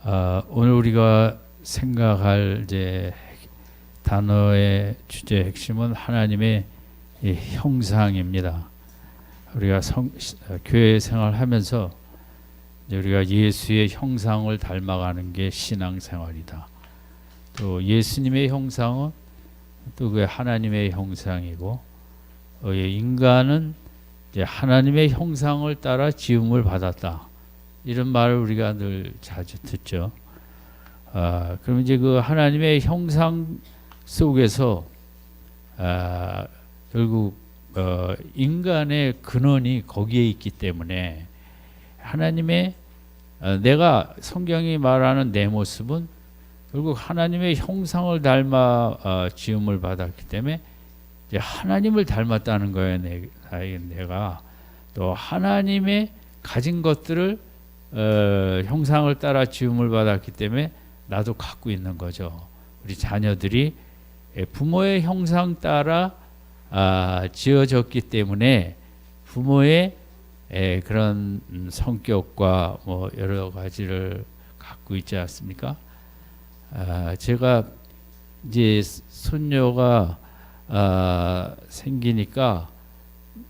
오늘 우리가 생각할 이제 단어의 주제 핵심은 하나님의 이 형상입니다. 우리가 교회 생활하면서 이제 우리가 예수의 형상을 닮아가는 게 신앙생활이다. 또 예수님의 형상은 또 그 하나님의 형상이고, 인간은 이제 하나님의 형상을 따라 지음을 받았다. 이런 말을 우리가 늘 자주 듣죠. 그럼 이제 그 하나님의 형상 속에서 결국 인간의 근원이 거기에 있기 때문에 하나님의 내가 성경이 말하는 내 모습은 결국 하나님의 형상을 닮아 지음을 받았기 때문에 이제 하나님을 닮았다는 거예요. 내가 또 하나님의 가진 것들을 형상을 따라 지음을 받았기 때문에 나도 갖고 있는 거죠. 우리 자녀들이 부모의 형상 따라 지어졌기 때문에 부모의 그런 성격과 뭐 여러 가지를 갖고 있지 않습니까? 제가 이제 손녀가 생기니까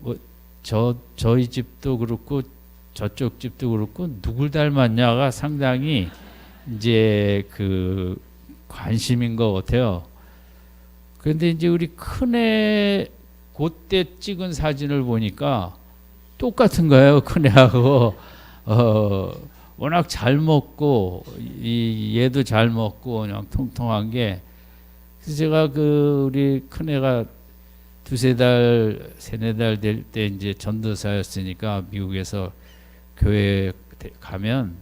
뭐 저희 집도 그렇고 저쪽 집도 그렇고 누굴 닮았냐가 상당히 이제 그 관심인 것 같아요. 그런데 이제 우리 큰애 그때 찍은 사진을 보니까 똑같은 거예요. 큰애하고 워낙 잘 먹고 얘도 잘 먹고 그냥 통통한 게. 그래서 제가 그 우리 큰애가 두세 달, 세네 달 될 때 이제 전도사였으니까 미국에서 교회 가면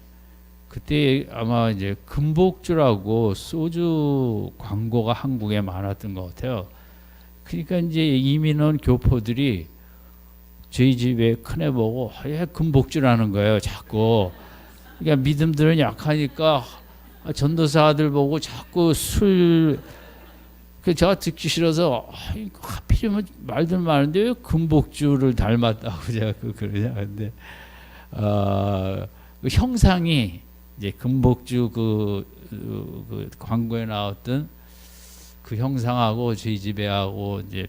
그때 아마 이제 금복주라고 소주 광고가 한국에 많았던 것 같아요. 그러니까 이제 이민 온 교포들이 저희 집에 큰애 보고 금복주라는 거예요. 자꾸. 그러니까 믿음들은 약하니까 전도사 아들 보고 자꾸 술. 제가 듣기 싫어서 하필이면 말들 많은데 왜 금복주를 닮았다고 제가 그러냐. 근데 그 형상이 이제 금복주 그 광고에 나왔던 그 형상하고 저희 집에 하고 이제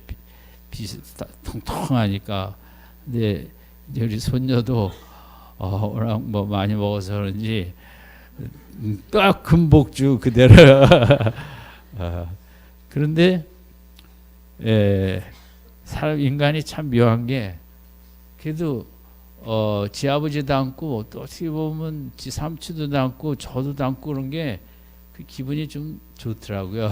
통통하니까. 근데 이제 우리 손녀도 워낙 뭐 많이 먹어서 그런지 딱 금복주 그대로. 그런데 사람 인간이 참 묘한 게 그래도 지 아버지 닮고 또 어떻게 보면 지 삼촌도 닮고 저도 닮고 그런 게 그 기분이 좀 좋더라고요.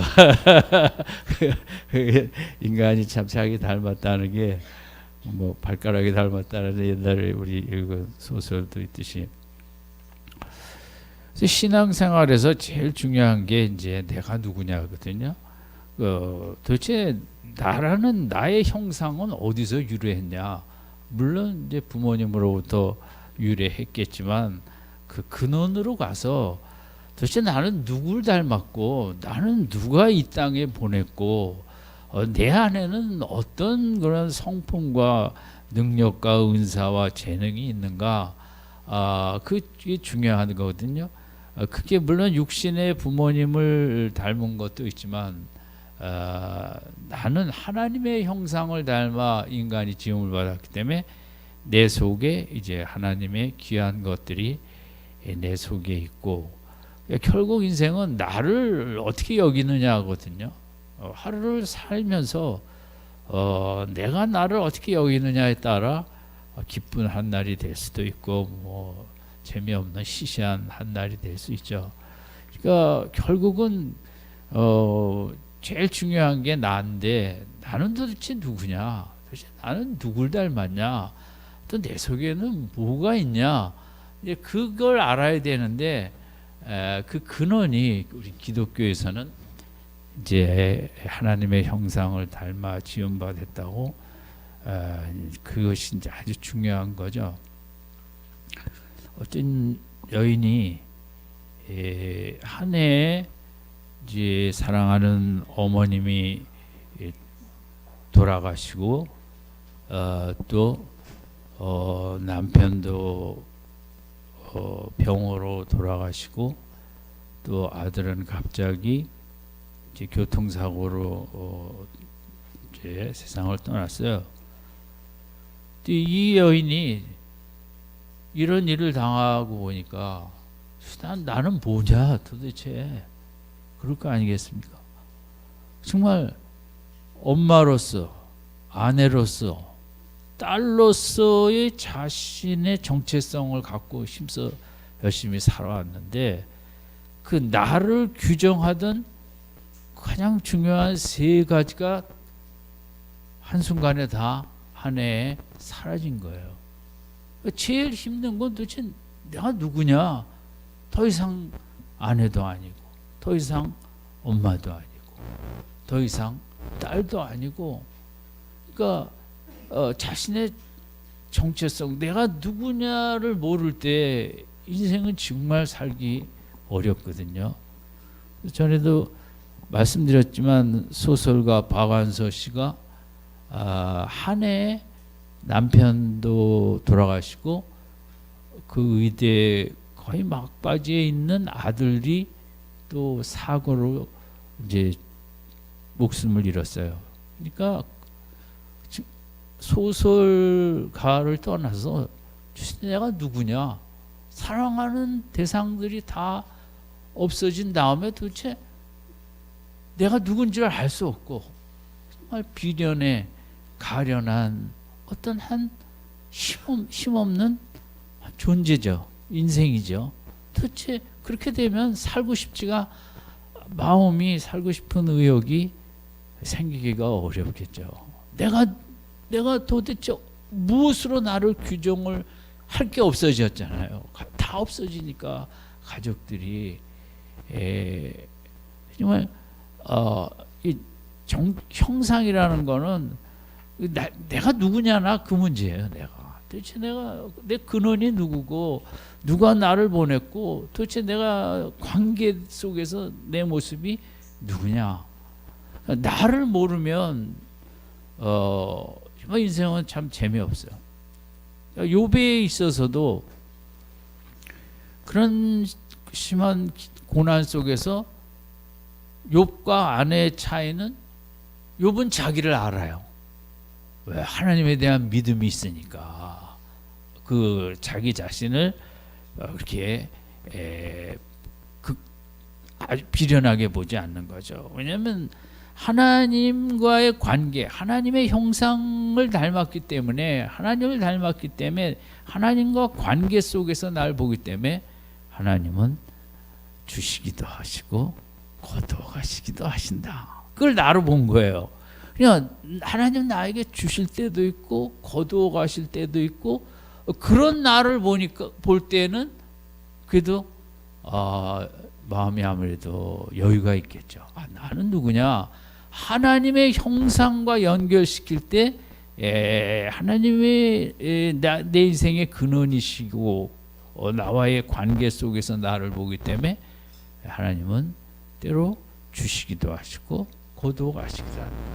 인간이 참 자기 닮았다는 게 뭐 발가락이 닮았다는 옛날에 우리 읽은 소설도 있듯이. 그래서 신앙생활에서 제일 중요한 게 이제 내가 누구냐거든요. 도대체 나라는 나의 형상은 어디서 유래했냐? 물론 이제 부모님으로부터 유래했겠지만 그 근원으로 가서 도대체 나는 누굴 닮았고 나는 누가 이 땅에 보냈고 내 안에는 어떤 그런 성품과 능력과 은사와 재능이 있는가? 그게 중요한 거거든요. 그게 물론 육신의 부모님을 닮은 것도 있지만 나는 하나님의 형상을 닮아 인간이 지음을 받았기 때문에 내 속에 이제 하나님의 귀한 것들이 내 속에 있고, 결국 인생은 나를 어떻게 여기느냐거든요. 하루를 살면서 내가 나를 어떻게 여기느냐에 따라 기쁜 한 날이 될 수도 있고 뭐 재미없는 시시한 한 날이 될 수 있죠. 그러니까 결국은 제일 중요한 게 나인데 나는 도대체 누구냐? 도대체 나는 누굴 닮았냐? 또 내 속에는 뭐가 있냐? 이제 그걸 알아야 되는데 그 근원이 우리 기독교에서는 이제 하나님의 형상을 닮아 지음받았다고, 그것이 이제 아주 중요한 거죠. 어떤 여인이 한 해에 이제 사랑하는 어머님이 돌아가시고 또 남편도 병으로 돌아가시고 또 아들은 갑자기 이제 교통사고로 이제 세상을 떠났어요. 이 여인이 이런 일을 당하고 보니까 나는 뭐냐 도대체, 그럴 거 아니겠습니까? 정말 엄마로서, 아내로서, 딸로서의 자신의 정체성을 갖고 힘써 열심히 살아왔는데, 그 나를 규정하던 가장 중요한 세 가지가 한순간에 다 한 해에 사라진 거예요. 제일 힘든 건 도대체 내가 누구냐? 더 이상 아내도 아니고, 더 이상 엄마도 아니고, 더 이상 딸도 아니고, 그러니까 자신의 정체성, 내가 누구냐를 모를 때 인생은 정말 살기 어렵거든요. 전에도 말씀드렸지만 소설가 박완서 씨가 한 해에 남편도 돌아가시고 그 의대 거의 막바지에 있는 아들이 또 사고로 이제 목숨을 잃었어요. 그러니까 소설가를 떠나서 내가 누구냐, 사랑하는 대상들이 다 없어진 다음에 도대체 내가 누군지를 알 수 없고, 정말 비련에 가련한 어떤 한 힘없는 존재죠. 인생이죠. 도대체 그렇게 되면 살고 싶지가, 마음이 살고 싶은 의욕이 생기기가 어렵겠죠. 내가 도대체 무엇으로 나를 규정을 할 게 없어졌잖아요. 다 없어지니까 가족들이 정말 이 형상이라는 거는 내가 누구냐나 그 문제예요. 도대체 내 근원이 누구고, 누가 나를 보냈고, 도대체 내가 관계 속에서 내 모습이 누구냐. 나를 모르면 정말 인생은 참 재미없어요. 욥에 있어서도 그런 심한 고난 속에서 욥과 아내의 차이는, 욥은 자기를 알아요. 왜? 하나님에 대한 믿음이 있으니까 그 자기 자신을 그렇게 아주 비련하게 보지 않는 거죠. 왜냐하면 하나님과의 관계, 하나님의 형상을 닮았기 때문에, 하나님을 닮았기 때문에, 하나님과 관계 속에서 날 보기 때문에 하나님은 주시기도 하시고 거두어가시기도 하신다. 그걸 나로 본 거예요. 그냥 하나님 나에게 주실 때도 있고 거두어 가실 때도 있고, 그런 나를 볼 때는 그래도 마음이 아무래도 여유가 있겠죠. 나는 누구냐? 하나님의 형상과 연결시킬 때 하나님의 내 인생의 근원이시고 나와의 관계 속에서 나를 보기 때문에 하나님은 때로 주시기도 하시고 거두어 가시기도 합니다.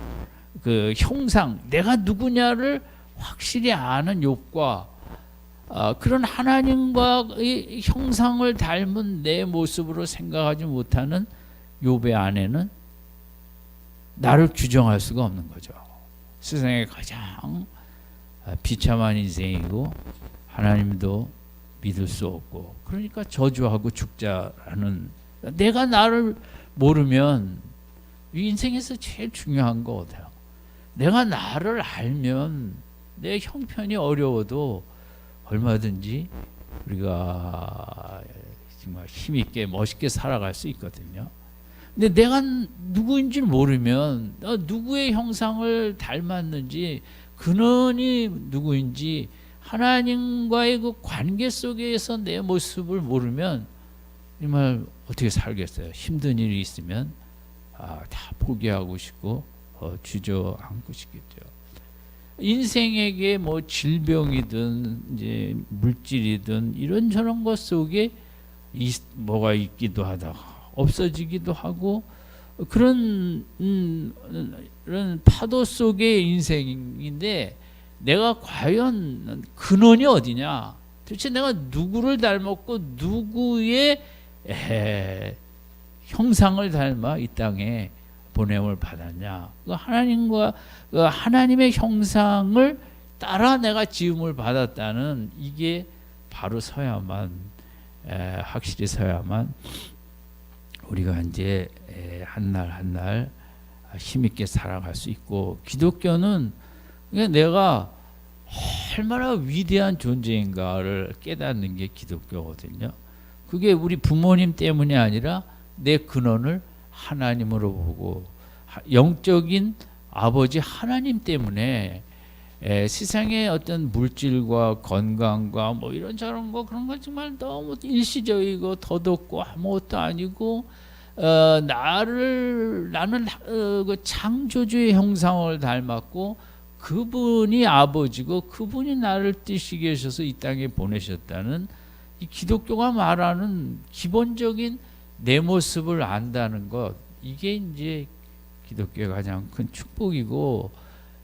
그 형상, 내가 누구냐를 확실히 아는 욥과 그런 하나님과의 형상을 닮은 내 모습으로 생각하지 못하는 욥의 아내는 나를 규정할 수가 없는 거죠. 세상에 가장 비참한 인생이고 하나님도 믿을 수 없고, 그러니까 저주하고 죽자라는, 내가 나를 모르면 이 인생에서 제일 중요한 거 같아요. 내가 나를 알면 내 형편이 어려워도 얼마든지 우리가 정말 힘있게 멋있게 살아갈 수 있거든요. 근데 내가 누구인지 모르면, 누구의 형상을 닮았는지, 근원이 누구인지, 하나님과의 그 관계 속에서 내 모습을 모르면 정말 어떻게 살겠어요. 힘든 일이 있으면 다 포기하고 싶고 주저앉고 싶겠죠. 인생에게 뭐 질병이든 이제 물질이든 이런저런 것 속에 뭐가 있기도 하다가 없어지기도 하고, 그런 파도 속의 인생인데, 내가 과연 근원이 어디냐? 도대체 내가 누구를 닮았고 누구의 형상을 닮아 이 땅에 보냄을 받았냐? 그 하나님과 그 하나님의 형상을 따라 내가 지음을 받았다는 이게 바로 서야만 확실히 서야만 우리가 이제 한 날 한 날 힘있게 살아갈 수 있고 기독교는 내가 얼마나 위대한 존재인가를 깨닫는 게 기독교거든요. 그게 우리 부모님 때문이 아니라 내 근원을 하나님으로 보고 영적인 아버지 하나님 때문에 세상의 어떤 물질과 건강과 뭐 이런저런 거 그런 건 정말 너무 일시적이고 덧없고 아무것도 아니고 나는 그 창조주의 형상을 닮았고 그분이 아버지고 그분이 나를 뜨시게 하셔서 이 땅에 보내셨다는 이 기독교가 말하는 기본적인 내 모습을 안다는 것, 이게 이제 기독교의 가장 큰 축복이고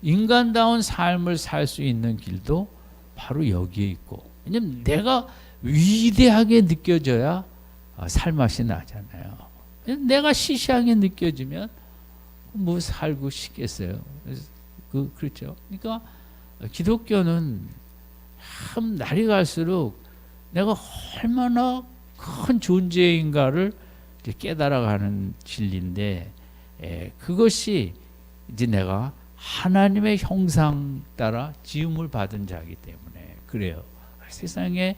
인간다운 삶을 살 수 있는 길도 바로 여기에 있고, 왜냐면 내가 위대하게 느껴져야 살맛이 나잖아요. 내가 시시하게 느껴지면 뭐 살고 싶겠어요. 그렇죠. 그러니까 기독교는 참 날이 갈수록 내가 얼마나 큰 존재인가를 깨달아가는 진리인데, 그것이 이제 내가 하나님의 형상 따라 지음을 받은 자이기 때문에 그래요. 세상에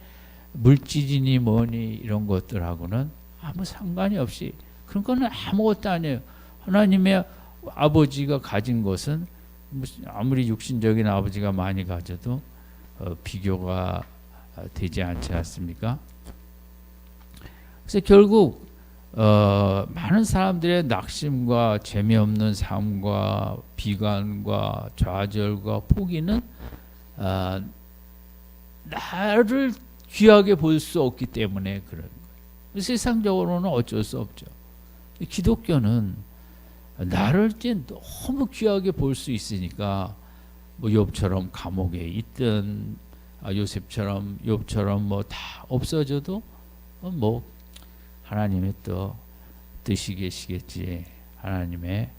물질이니 뭐니 이런 것들하고는 아무 상관이 없이, 그런 거는 아무것도 아니에요. 하나님의 아버지가 가진 것은 아무리 육신적인 아버지가 많이 가져도 비교가 되지 않지 않습니까? 그래서 결국 많은 사람들의 낙심과 재미없는 삶과 비관과 좌절과 포기는 나를 귀하게 볼 수 없기 때문에 그런 거예요. 세상적으로는 어쩔 수 없죠. 기독교는 나를 이제 너무 귀하게 볼 수 있으니까, 뭐 욥처럼 감옥에 있든 요셉처럼 욥처럼 뭐 다 없어져도 뭐 하나님의 또 뜻이 계시겠지. 하나님의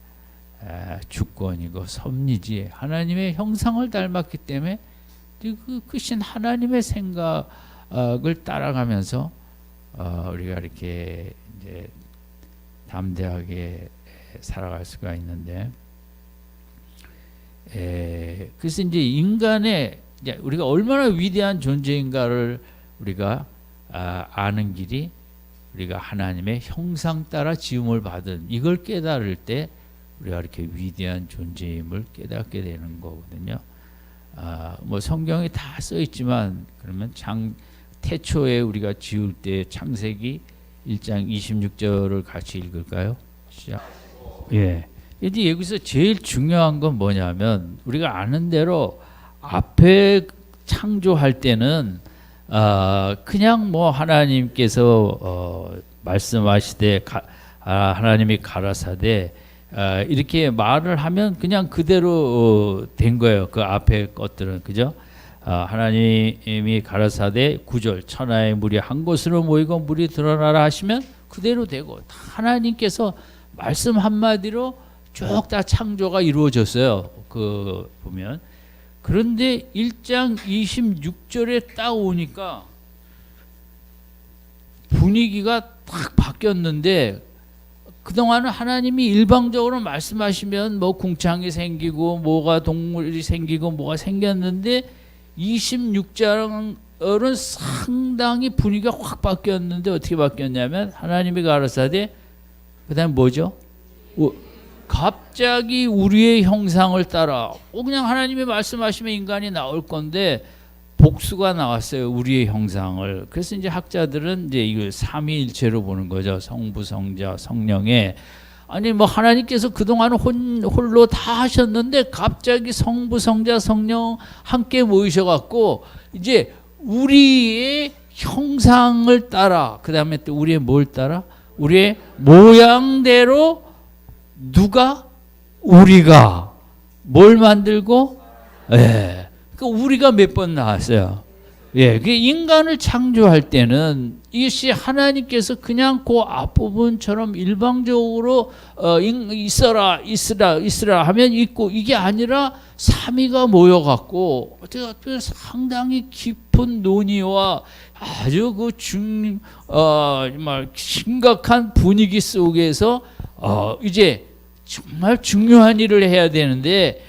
주권이고 섭리지. 하나님의 형상을 닮았기 때문에 그 크신 하나님의 생각을 따라가면서 우리가 이렇게 이제 담대하게 살아갈 수가 있는데, 그래서 이제 인간의 우리가 얼마나 위대한 존재인가를 우리가 아는 길이 우리가 하나님의 형상 따라 지음을 받은 이걸 깨달을 때 우리가 이렇게 위대한 존재임을 깨닫게 되는 거거든요. 뭐 성경에 다 써 있지만, 그러면 태초에 우리가 지을 때 창세기 1장 26절을 같이 읽을까요? 시작. 예. 이제 여기서 제일 중요한 건 뭐냐면, 우리가 아는 대로 앞에 창조할 때는 그냥 뭐 하나님께서 말씀하시되 하나님이 가라사대 이렇게 말을 하면 그냥 그대로 된 거예요. 그 앞에 것들은, 그죠? 하나님이 가라사대 9절 천하의 물이 한 곳으로 모이고 물이 드러나라 하시면 그대로 되고, 하나님께서 말씀 한마디로 쭉 다 창조가 이루어졌어요. 그 보면. 그런데 1장 26절에 딱 오니까 분위기가 딱 바뀌었는데, 그동안은 하나님이 일방적으로 말씀하시면 뭐 궁창이 생기고 뭐가 동물이 생기고 뭐가 생겼는데, 26절은 상당히 분위기가 확 바뀌었는데, 어떻게 바뀌었냐면 하나님이 가라사대 그 다음에 뭐죠? 갑자기 우리의 형상을 따라, 그냥 하나님이 말씀하시면 인간이 나올 건데 복수가 나왔어요. 우리의 형상을. 그래서 이제 학자들은 이제 이걸 삼위일체로 보는 거죠. 성부, 성자, 성령의. 아니 뭐 하나님께서 그동안 홀로 다 하셨는데 갑자기 성부, 성자, 성령 함께 모이셔갖고 이제 우리의 형상을 따라, 그 다음에 또 우리의 뭘 따라? 우리의 모양대로 누가? 우리가 뭘 만들고? 예. 그 우리가 몇 번 나왔어요? 예, 그 인간을 창조할 때는 이것이 하나님께서 그냥 그 앞부분처럼 일방적으로 있으라 하면 있고, 이게 아니라 삼위가 모여갖고 어떻게 상당히 깊은 논의와 아주 그 정말 심각한 분위기 속에서 이제 정말 중요한 일을 해야 되는데,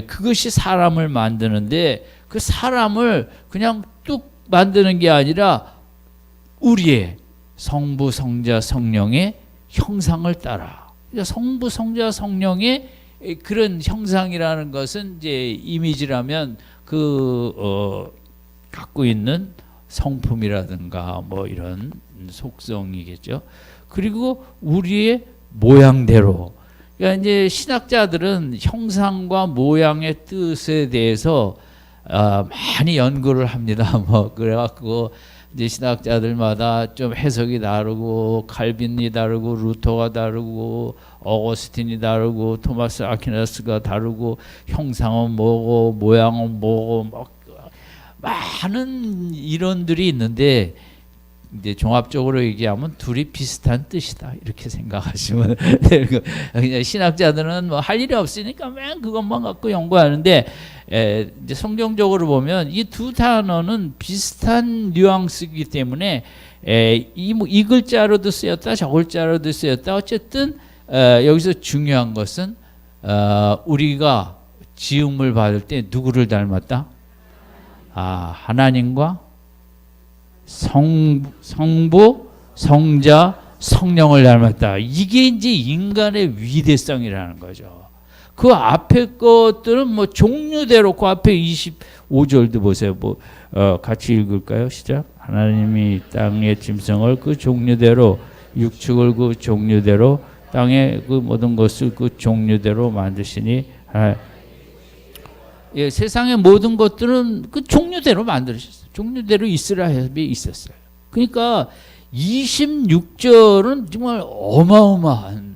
그것이 사람을 만드는데, 그 사람을 그냥 뚝 만드는 게 아니라 우리의 성부, 성자, 성령의 형상을 따라. 그러니까 성부, 성자, 성령의 그런 형상이라는 것은 이제 이미지라면 갖고 있는 성품이라든가 뭐 이런 속성이겠죠. 그리고 우리의 모양대로. 그러니까 이제 신학자들은 형상과 모양의 뜻에 대해서 많이 연구를 합니다. 뭐 그래갖고 이제 신학자들마다 좀 해석이 다르고, 칼빈이 다르고, 루터가 다르고, 어거스틴이 다르고, 토마스 아퀴나스가 다르고, 형상은 뭐고 모양은 뭐고, 뭐 많은 이론들이 있는데, 이제 종합적으로 얘기하면 둘이 비슷한 뜻이다 이렇게 생각하시면 되고, 그냥 신학자들은 뭐 할 일이 없으니까 맨 그것만 갖고 연구하는데, 이제 성경적으로 보면 이 두 단어는 비슷한 뉘앙스이기 때문에 이 글자로도 쓰였다 저 글자로도 쓰였다, 어쨌든 여기서 중요한 것은 우리가 지음을 받을 때 누구를 닮았다? 하나님과 성부, 성자, 성령을 닮았다. 이게 이제 인간의 위대성이라는 거죠. 그 앞에 것들은 뭐 종류대로, 그 앞에 25절도 보세요. 같이 읽을까요? 시작. 하나님이 땅의 짐승을 그 종류대로, 육축을 그 종류대로, 땅의 그 모든 것을 그 종류대로 만드시니, 예, 세상의 모든 것들은 그 종류대로 만들으셨어요. 종류대로 이스라엘이 있었어요. 그러니까 26절은 정말 어마어마한,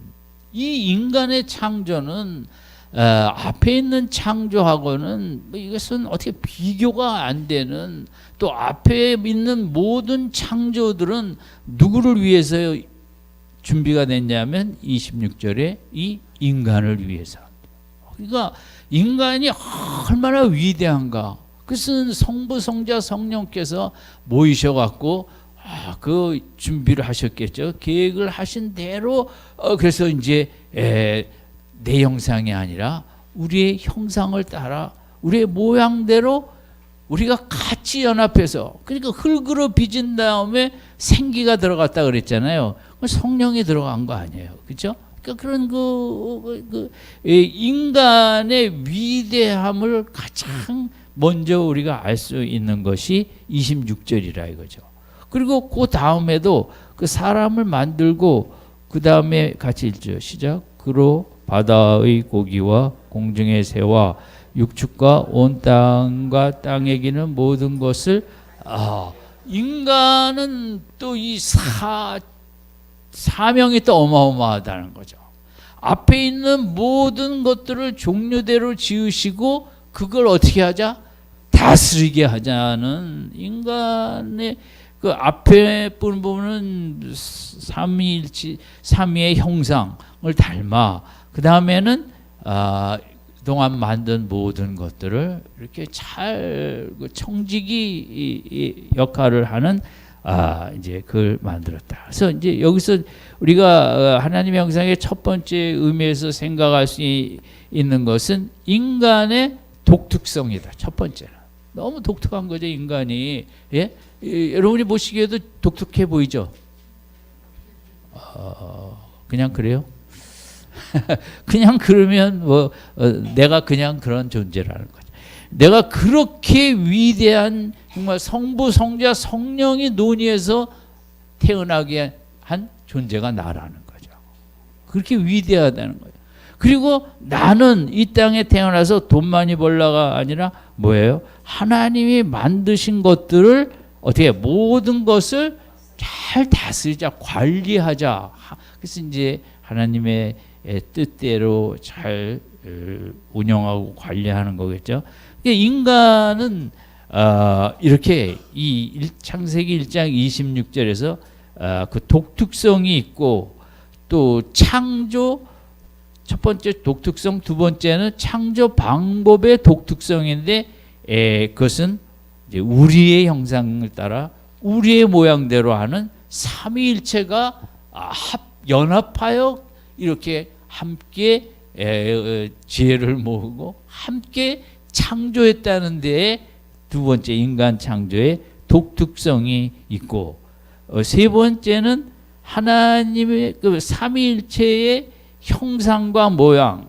이 인간의 창조는 앞에 있는 창조하고는 이것은 어떻게 비교가 안 되는, 또 앞에 있는 모든 창조들은 누구를 위해서 준비가 됐냐면 26절에 이 인간을 위해서. 그러니까 인간이 얼마나 위대한가. 그것은 성부, 성자, 성령께서 모이셔갖고 그 준비를 하셨겠죠. 계획을 하신 대로. 그래서 이제 내 형상이 아니라 우리의 형상을 따라 우리의 모양대로 우리가 같이 연합해서, 그러니까 흙으로 빚은 다음에 생기가 들어갔다 그랬잖아요. 성령이 들어간 거 아니에요, 그렇죠? 그러니까 그런 인간의 위대함을 가장 먼저 우리가 알 수 있는 것이 26절이라 이거죠. 그리고 그 다음에도 그 사람을 만들고, 그 다음에 같이 읽죠. 시작. 그로 바다의 고기와 공중의 새와 육축과 온 땅과 땅에 기는 모든 것을, 인간은 또 이 사명이 또 어마어마하다는 거죠. 앞에 있는 모든 것들을 종류대로 지으시고 그걸 어떻게 하자? 다스리게 하자는 인간의 그 앞에 부분은 삼위의 형상을 닮아, 그 다음에는 그동안 만든 모든 것들을 이렇게 잘 청지기 역할을 하는 이제 그걸 만들었다. 그래서 이제 여기서 우리가 하나님의 형상의 첫 번째 의미에서 생각할 수 있는 것은 인간의 독특성이다. 첫 번째는 너무 독특한 거죠, 인간이. 예? 여러분이 보시기에도 독특해 보이죠? 그냥 그래요? 그냥 그러면 내가 그냥 그런 존재라는 거죠. 내가 그렇게 위대한 정말 성부, 성자, 성령이 논의해서 태어나게 한 존재가 나라는 거죠. 그렇게 위대하다는 거예요. 그리고 나는 이 땅에 태어나서 돈 많이 벌라가 아니라 뭐예요? 하나님이 만드신 것들을 어떻게 모든 것을 잘 다스리자, 관리하자. 그래서 이제 하나님의 뜻대로 잘 운영하고 관리하는 거겠죠. 인간은 이렇게 이 창세기 1장 26절에서 그 독특성이 있고 또 창조 첫 번째 독특성, 두 번째는 창조 방법의 독특성인데 그것은 이제 우리의 형상을 따라 우리의 모양대로 하는 삼위일체가 연합하여 이렇게 함께 지혜를 모으고 함께 창조했다는 데에 두 번째 인간 창조의 독특성이 있고 세 번째는 하나님의 그 삼위일체의 형상과 모양에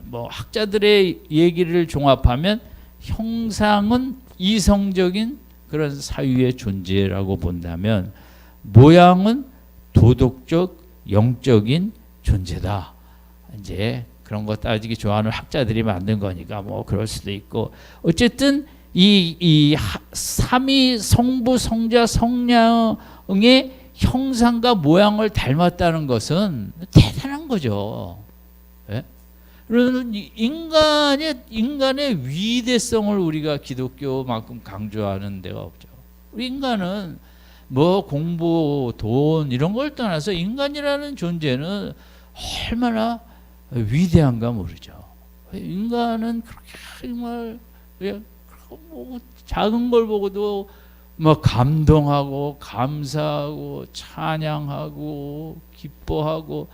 뭐 학자들의 얘기를 종합하면 형상은 이성적인 그런 사유의 존재라고 본다면 모양은 도덕적 영적인 존재다. 이제 그런 거 따지기 좋아하는 학자들이 만든 거니까 뭐 그럴 수도 있고 어쨌든 이 삼위 성부 성자 성령의 형상과 모양을 닮았다는 것은 대단한 거죠. 예? 그러면 인간의 위대성을 우리가 기독교만큼 강조하는 데가 없죠. 우리 인간은 뭐 공부, 돈 이런 걸 떠나서 인간이라는 존재는 얼마나 위대한가 모르죠. 인간은 그렇게 정말 뭐 작은 걸 보고도 뭐 감동하고 감사하고 찬양하고 기뻐하고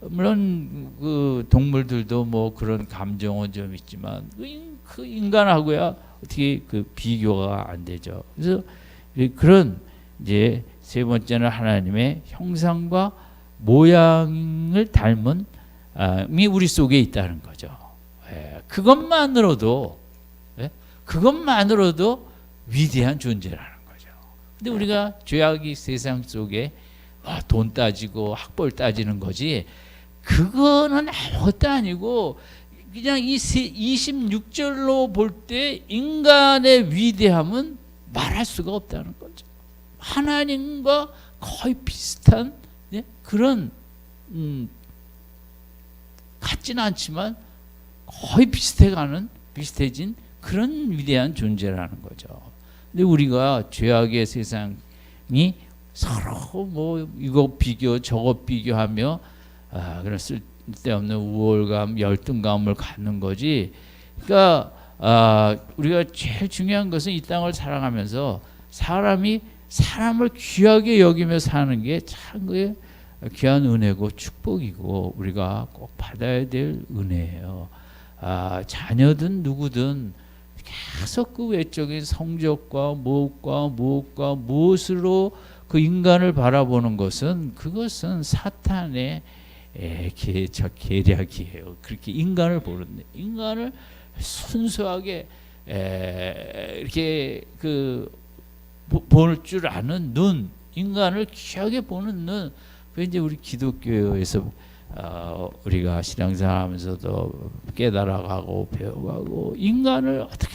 물론 그 동물들도 뭐 그런 감정은 좀 있지만 그 인간하고야 어떻게 그 비교가 안 되죠. 그래서 그런 이제 세 번째는 하나님의 형상과 모양을 닮은 이 우리 속에 있다는 거죠. 그것만으로도 위대한 존재라는 거죠. 근데 우리가 죄악이 세상 속에 돈 따지고 학벌 따지는 거지 그거는 아무것도 아니고 그냥 이 26절로 볼 때 인간의 위대함은 말할 수가 없다는 거죠. 하나님과 거의 비슷한 그런 같지는 않지만 거의 비슷해진 그런 위대한 존재라는 거죠. 근데 우리가 죄악의 세상이 서로 뭐 이거 비교 저거 비교하며 그런 쓸데없는 우월감, 열등감을 갖는 거지. 그러니까 우리가 제일 중요한 것은 이 땅을 살아가면서 사람이 사람을 귀하게 여기며 사는 게 참 그게 귀한 은혜고 축복이고 우리가 꼭 받아야 될 은혜예요. 자녀든 누구든 계속 그 외적인 성적과 무엇으로 그 인간을 바라보는 것은 그것은 사탄의 계략이에요. 그렇게 인간을 보는데 인간을 순수하게 이렇게 볼 줄 아는 눈, 인간을 귀하게 보는 눈. 그 이제 우리 기독교에서 우리가 신앙생활하면서도 깨달아가고 배워가고 인간을 어떻게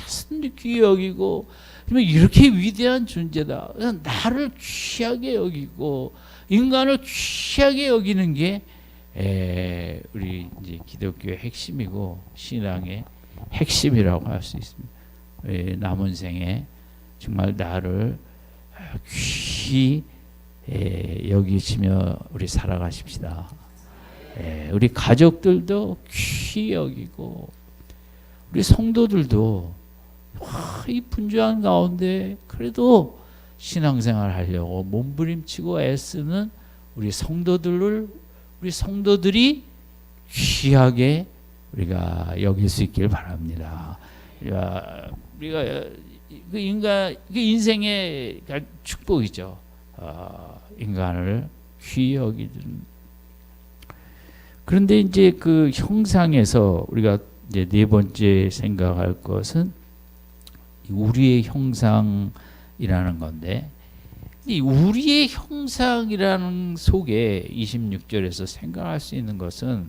귀히 여기고 이렇게 위대한 존재다. 나를 귀하게 여기고 인간을 귀하게 여기는 게 우리 이제 기독교의 핵심이고 신앙의 핵심이라고 할 수 있습니다. 남은 생에 정말 나를 귀히 여기시며 우리 살아가십시다. 우리 가족들도 귀히 여기고 우리 성도들도 이 분주한 가운데 그래도 신앙생활 하려고 몸부림치고 애쓰는 우리 성도들이 귀하게 우리가 여길 수 있길 바랍니다. 우리가 그 인생의 축복이죠. 인간을 귀히 여기는. 그런데 이제 그 형상에서 우리가 이제 네 번째 생각할 것은 우리의 형상이라는 건데, 이 우리의 형상이라는 속에 26절에서 생각할 수 있는 것은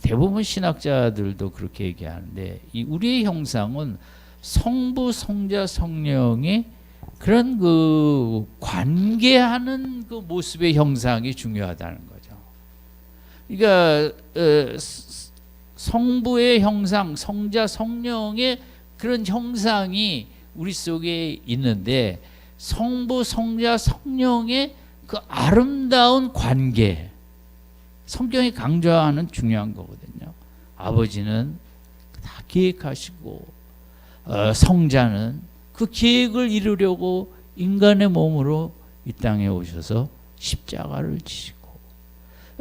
대부분 신학자들도 그렇게 얘기하는데, 이 우리의 형상은 성부, 성자, 성령의 그런 그 관계하는 그 모습의 형상이 중요하다는 거죠. 그러니까 성부의 형상, 성자, 성령의 그런 형상이 우리 속에 있는데 성부, 성자, 성령의 그 아름다운 관계, 성경이 강조하는 중요한 거거든요. 아버지는 다 계획하시고 성자는 그 계획을 이루려고 인간의 몸으로 이 땅에 오셔서 십자가를 지시고,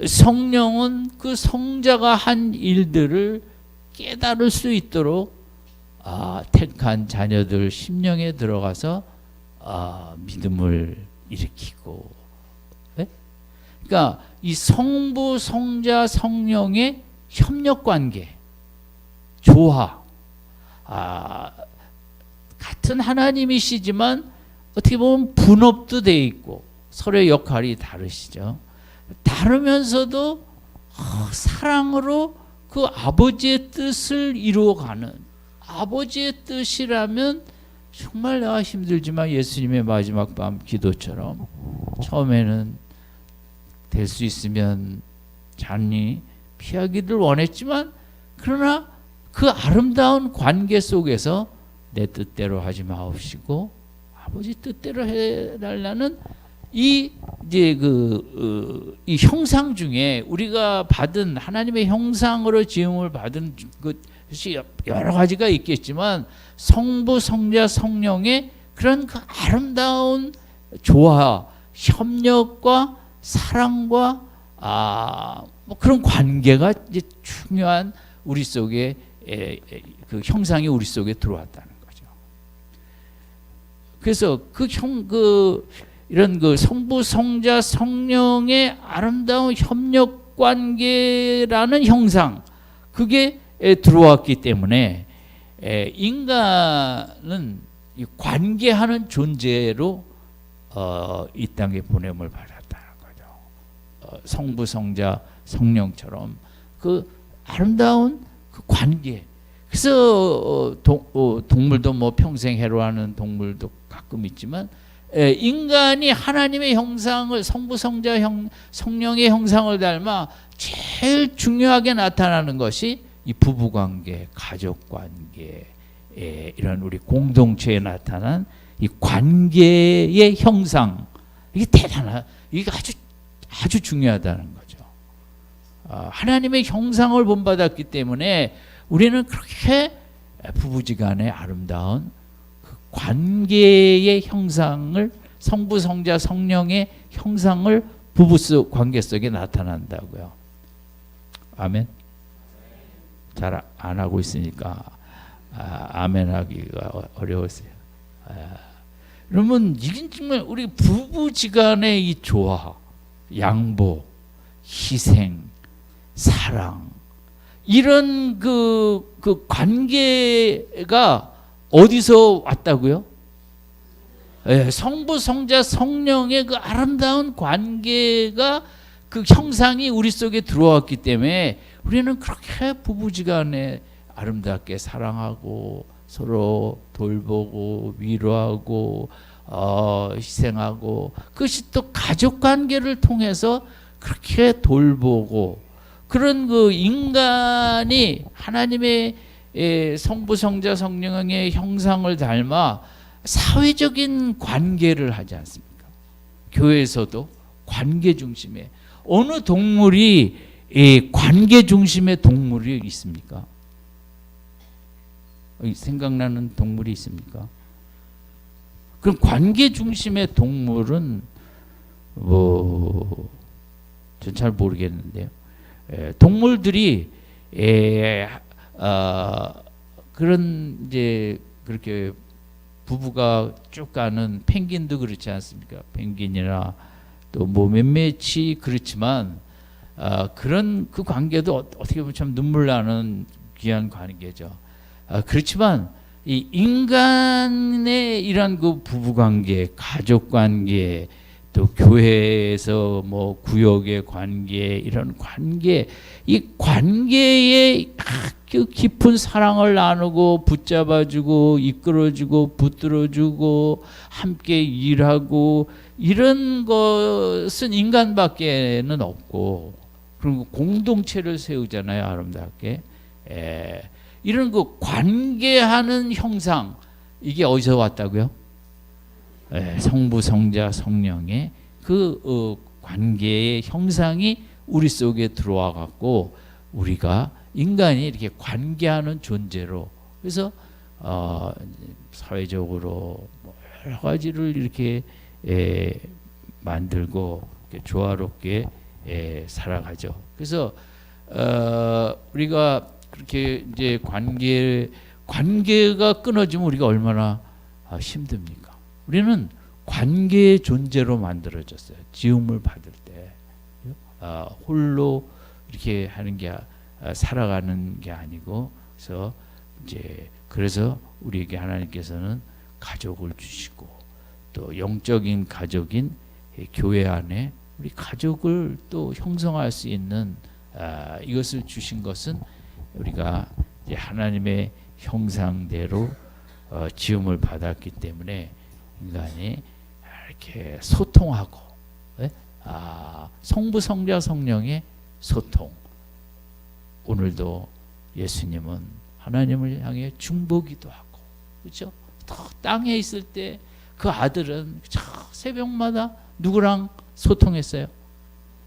성령은 그 성자가 한 일들을 깨달을 수 있도록 택한 자녀들 심령에 들어가서 믿음을 일으키고, 네? 그러니까 이 성부, 성자, 성령의 협력관계, 조화, 같은 하나님이시지만 어떻게 보면 분업도 돼 있고 서로의 역할이 다르시죠. 다르면서도 사랑으로 그 아버지의 뜻을 이루어가는, 아버지의 뜻이라면 정말 내가 힘들지만 예수님의 마지막 밤 기도처럼 처음에는 될 수 있으면 잔이 피하기를 원했지만, 그러나 그 아름다운 관계 속에서 내 뜻대로 하지 마옵시고 아버지 뜻대로 해달라는 이 형상 중에, 우리가 받은 하나님의 형상으로 지음을 받은 것이 여러 가지가 있겠지만 성부, 성자, 성령의 그런 그 아름다운 조화, 협력과 사랑과 뭐 그런 관계가 이제 중요한 우리 속에 그 형상이 우리 속에 들어왔다는 거죠. 그래서 이런 그 성부, 성자, 성령의 아름다운 협력 관계라는 형상, 그게 들어왔기 때문에 인간은 관계하는 존재로 이 땅에 보냄을 받았다는 거죠. 성부, 성자, 성령처럼 그 아름다운 그 관계. 그래서 동물도 뭐 평생 해로하는 동물도 가끔 있지만, 인간이 하나님의 형상을, 성부, 성자, 성령의 형상을 닮아 제일 중요하게 나타나는 것이 이 부부관계, 가족관계, 이런 우리 공동체에 나타난 이 관계의 형상, 이게 이게 아주 중요하다는 거죠. 하나님의 형상을 본받았기 때문에 우리는 그렇게 부부지간의 아름다운 그 관계의 형상을, 성부, 성자, 성령의 형상을 부부 관계 속에 나타난다고요. 아멘. 잘 안 하고 있으니까 아멘하기가 어려웠어요. 그러면 이게 정말 우리 부부지간의 이 조화, 양보, 희생, 사랑, 이런 그 관계가 어디서 왔다고요? 성부, 성자, 성령의 그 아름다운 관계가, 그 형상이 우리 속에 들어왔기 때문에 우리는 그렇게 부부지간에 아름답게 사랑하고 서로 돌보고 위로하고 희생하고, 그것이 또 가족관계를 통해서 그렇게 돌보고, 그런 그 인간이 하나님의 성부, 성자, 성령의 형상을 닮아 사회적인 관계를 하지 않습니까? 교회에서도 관계 중심의, 어느 동물이 관계 중심의 동물이 있습니까? 생각나는 동물이 있습니까? 그럼 관계 중심의 동물은 전 잘 모르겠는데요. 동물들이 그런 이제 그렇게 부부가 쭉 가는 펭귄도 그렇지 않습니까? 펭귄이나 또 뭐 몇몇이 그렇지만 그런 그 관계도 어떻게 보면 참 눈물 나는 귀한 관계죠. 그렇지만 이 인간의 이런 그 부부 관계, 가족 관계, 또 교회에서 뭐 구역의 관계, 이런 관계, 이 관계에 아주 깊은 사랑을 나누고 붙잡아주고 이끌어주고 붙들어주고 함께 일하고, 이런 것은 인간밖에는 없고, 그리고 공동체를 세우잖아요, 아름답게. 이런 그 관계하는 형상, 이게 어디서 왔다고요? 성부, 성자, 성령의 그 관계의 형상이 우리 속에 들어와 갖고 우리가 인간이 이렇게 관계하는 존재로, 그래서 사회적으로 뭐 여러 가지를 이렇게 만들고 이렇게 조화롭게 살아가죠. 그래서 우리가 그렇게 이제 관계가 끊어지면 우리가 얼마나 힘듭니까? 우리는 관계의 존재로 만들어졌어요. 지음을 받을 때 홀로 이렇게 하는 게 살아가는 게 아니고, 그래서 우리에게 하나님께서는 가족을 주시고, 또 영적인 가족인 교회 안에 우리 가족을 또 형성할 수 있는 이것을 주신 것은 우리가 이제 하나님의 형상대로 지음을 받았기 때문에 인간이 이렇게 소통하고, 성부, 성자, 성령의 소통. 오늘도 예수님은 하나님을 향해 중보기도 하고, 그렇죠? 땅에 있을 때 그 아들은 새벽마다 누구랑 소통했어요?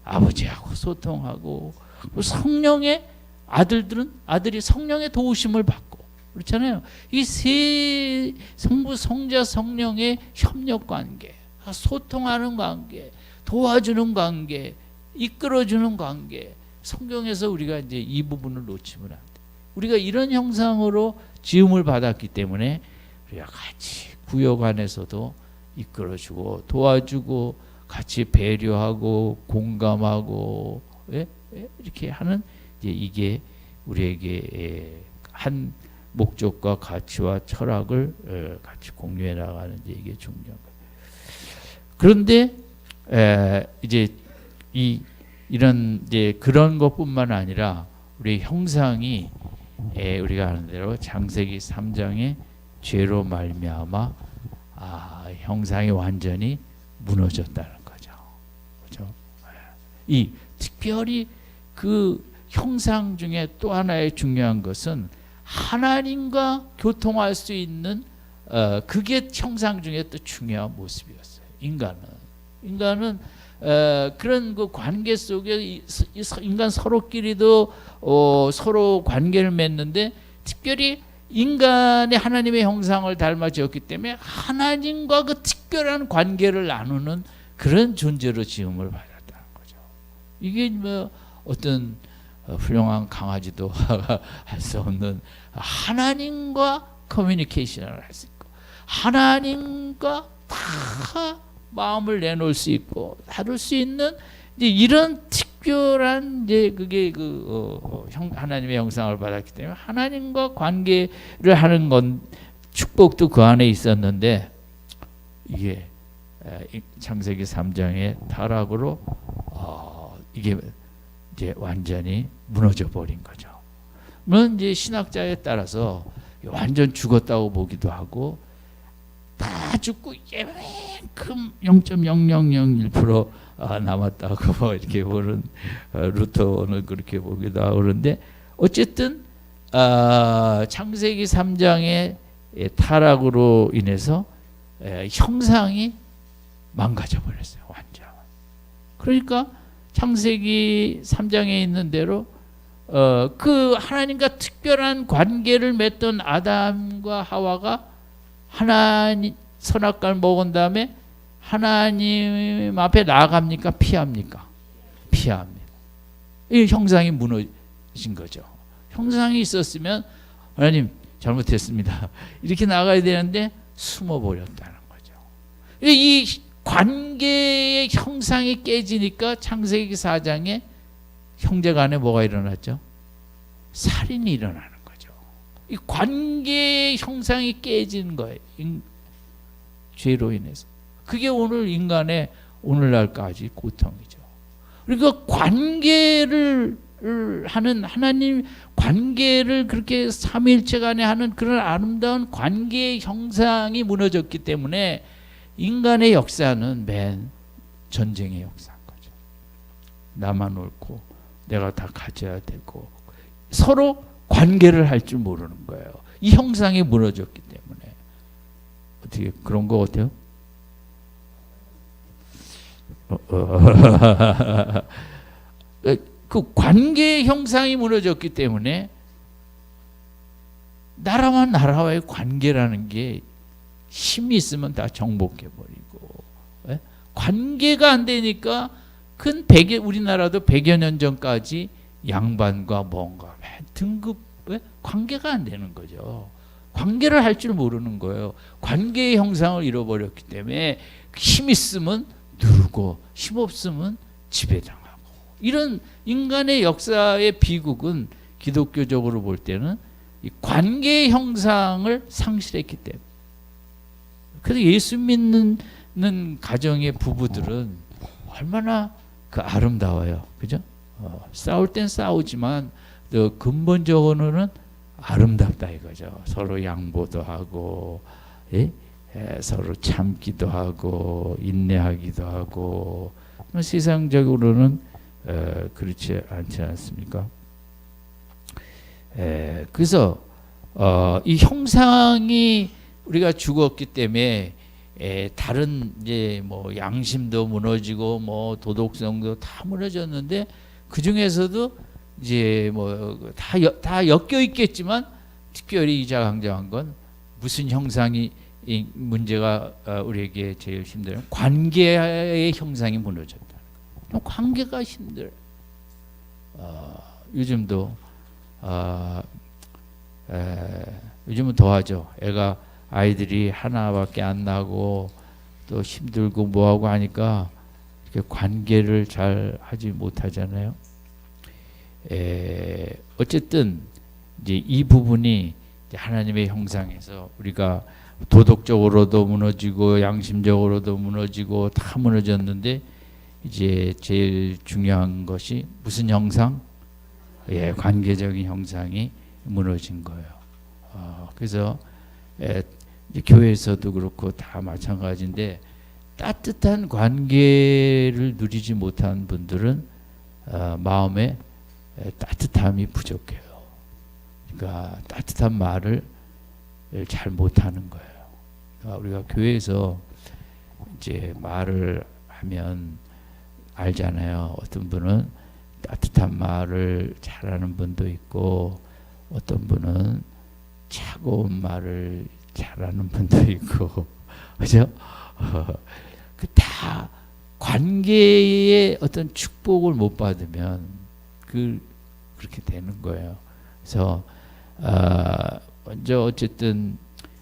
아버지하고 소통하고, 성령의 아들이 성령의 도우심을 받고, 그렇잖아요. 이 세 성부, 성자, 성령의 협력 관계, 소통하는 관계, 도와주는 관계, 이끌어주는 관계. 성경에서 우리가 이제 이 부분을 놓치면 안 돼. 우리가 이런 형상으로 지음을 받았기 때문에 우리가 같이 구역 안에서도 이끌어주고 도와주고 같이 배려하고 공감하고 이렇게 하는, 이게 우리에게 한 목적과 가치와 철학을 같이 공유해 나가는 이게 중요한 거예요. 그런데 이제 이런 이제 그런 것뿐만 아니라 우리 형상이 우리가 아는 대로 창세기 3장의 죄로 말미암아 형상이 완전히 무너졌다는 거죠. 그렇죠? 이 특별히 그 형상 중에 또 하나의 중요한 것은 하나님과 교통할 수 있는 그게 형상 중에 또 중요한 모습이었어요. 인간은 그런 그 관계 속에 인간 서로끼리도 서로 관계를 맺는데, 특별히 인간의 하나님의 형상을 닮아 지었기 때문에 하나님과 그 특별한 관계를 나누는 그런 존재로 지음을 받았다는 거죠. 이게 뭐 어떤 훌륭한 강아지도 할 수 없는 하나님과 커뮤니케이션을 할 수 있고, 하나님과 다 마음을 내놓을 수 있고 다룰 수 있는 이제 이런 특별한 이제 그게 하나님의 형상을 받았기 때문에 하나님과 관계를 하는 건 축복도 그 안에 있었는데, 이게 창세기 3장의 타락으로 이게 이제 완전히 무너져 버린 거죠. 물론 이제 신학자에 따라서 완전 죽었다고 보기도 하고, 다 죽고 예만큼 0.0001% 남았다고 이렇게 보는 루터는 그렇게 보기도 하고, 그런데 어쨌든 창세기 3장의 타락으로 인해서 형상이 망가져 버렸어요. 완전. 그러니까 창세기 3장에 있는 대로 그 하나님과 특별한 관계를 맺던 아담과 하와가 하나님 선악과를 먹은 다음에 하나님 앞에 나아갑니까? 피합니까? 피합니다. 이 형상이 무너진 거죠. 형상이 있었으면 하나님 잘못했습니다, 이렇게 나가야 되는데 숨어버렸다는 거죠. 이 관계의 형상이 깨지니까 창세기 4장에 형제간에 뭐가 일어났죠? 살인이 일어나는 거죠. 이 관계의 형상이 깨지는 거예요. 죄로 인해서. 그게 오늘 인간의 오늘날까지 고통이죠. 그러니까 관계를 하는 하나님, 관계를 그렇게 삼위일체 간에 하는 그런 아름다운 관계의 형상이 무너졌기 때문에 인간의 역사는 맨 전쟁의 역사인 거죠. 나만 옳고 내가 다 가져야 되고 서로 관계를 할 줄 모르는 거예요. 이 형상이 무너졌기 때문에. 어떻게 그런 거 어때요? 그 관계 형상이 무너졌기 때문에 나라와 나라와의 관계라는 게 힘이 있으면 다 정복해 버리고, 예? 관계가 안 되니까 우리나라도 100여 년 전까지 양반과 뭔가 등급, 예? 관계가 안 되는 거죠. 관계를 할 줄 모르는 거예요. 관계의 형상을 잃어버렸기 때문에 힘 있으면 누르고 힘 없으면 지배당하고, 이런 인간의 역사의 비극은 기독교적으로 볼 때는 이 관계의 형상을 상실했기 때문에. 그래서 예수 믿는 가정의 부부들은 얼마나 그 아름다워요, 그죠? 싸울 땐 싸우지만 근본적으로는 아름답다 이거죠. 서로 양보도 하고, 예? 서로 참기도 하고 인내하기도 하고. 세상적으로는 그렇지 않지 않습니까? 그래서 이 형상이 우리가 죽었기 때문에 다른 이제 뭐 양심도 무너지고 뭐 도덕성도 다 무너졌는데, 그 중에서도 이제 뭐 다 엮여 있겠지만 특별히 이자강조한 건 무슨 형상이 이 문제가 우리에게 제일 힘들어요? 관계의 형상이 무너졌다. 관계가 힘들. 요즘도 요즘은 더하죠. 아이들이 하나밖에 안 나고 또 힘들고 뭐하고 하니까 이렇게 관계를 잘 하지 못하잖아요. 어쨌든 이제 이 부분이 이제 하나님의 형상에서 우리가 도덕적으로도 무너지고 양심적으로도 무너지고 다 무너졌는데, 이제 제일 중요한 것이 무슨 형상? 관계적인 형상이 무너진 거예요. 그래서 이제 교회에서도 그렇고 다 마찬가지인데, 따뜻한 관계를 누리지 못한 분들은 마음에 따뜻함이 부족해요. 그러니까 따뜻한 말을 잘 못하는 거예요. 그러니까 우리가 교회에서 이제 말을 하면 알잖아요. 어떤 분은 따뜻한 말을 잘하는 분도 있고, 어떤 분은 차가운 말을 잘하는 분도 있고, 그죠? 다 관계의 어떤 축복을 못 받으면 그렇게 되는 거예요. 그래서 먼저 어쨌든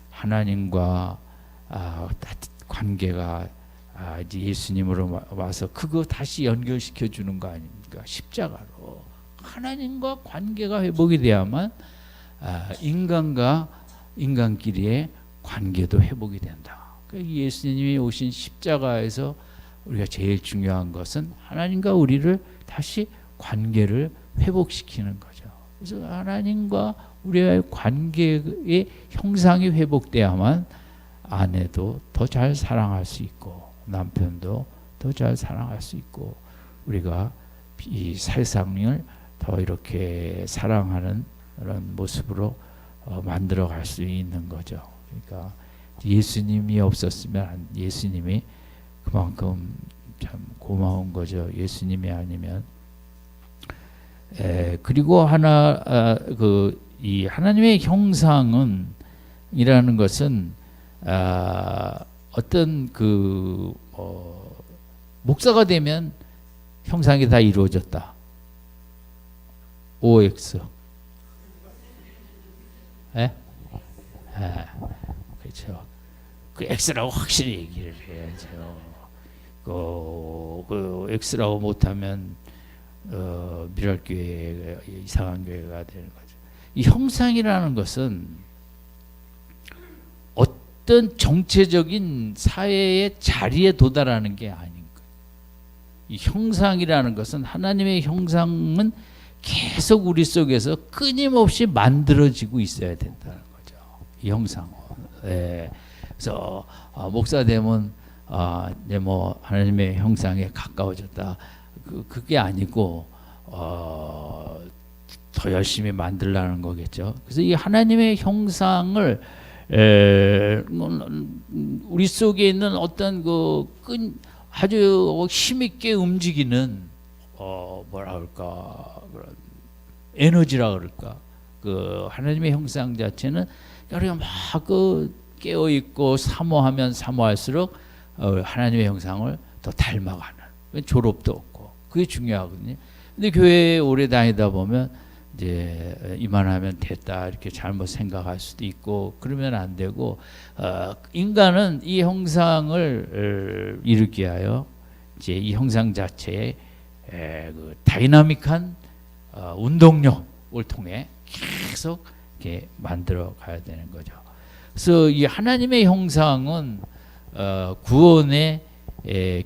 하나님과 관계가 이제 예수님으로 와서 그거 다시 연결시켜 주는 거 아닙니까? 십자가로 하나님과 관계가 회복이 돼야만 인간과 인간끼리의 관계도 회복이 된다. 예수님이 오신 십자가에서 우리가 제일 중요한 것은 하나님과 우리를 다시 관계를 회복시키는 거죠. 그래서 하나님과 우리의 관계의 형상이 회복돼야만 아내도 더 잘 사랑할 수 있고, 남편도 더 잘 사랑할 수 있고, 우리가 이 세상을 더 이렇게 사랑하는 그런 모습으로 만들어 갈 수 있는 거죠. 그러니까 예수님이 없었으면, 예수님이 그만큼 참 고마운 거죠. 예수님이 아니면. 그리고 이 하나님의 형상은 이라는 것은 어떤 목사가 되면 형상이 다 이루어졌다. OX. 그렇죠. 그 X라고 확실히 얘기를 해야죠. 그 X라고 못하면 미랄교회, 이상한 교회가 되는 거죠. 이 형상이라는 것은 어떤 정체적인 사회의 자리에 도달하는 게 아닌 거예요. 이 형상이라는 것은, 하나님의 형상은 계속 우리 속에서 끊임없이 만들어지고 있어야 된다는 거죠. 이 형상은. 그래서 목사 되면 이제 뭐 하나님의 형상에 가까워졌다. 그게 아니고 더 열심히 만들라는 거겠죠. 그래서 이 하나님의 형상을 우리 속에 있는 어떤 아주 힘있게 움직이는 뭐라 그럴까, 그런 에너지라 그럴까, 그 하나님의 형상 자체는 우리가 막 깨어 있고 사모하면 사모할수록 하나님의 형상을 더 닮아가는, 졸업도 없고 그게 중요하거든요. 근데 교회에 오래 다니다 보면 이제 이만하면 됐다 이렇게 잘못 생각할 수도 있고 그러면 안 되고, 인간은 이 형상을 이루기 위하여 이제 이 형상 자체의 그 다이나믹한 운동력을 통해 계속 이렇게 만들어 가야 되는 거죠. 그래서 이 하나님의 형상은 구원의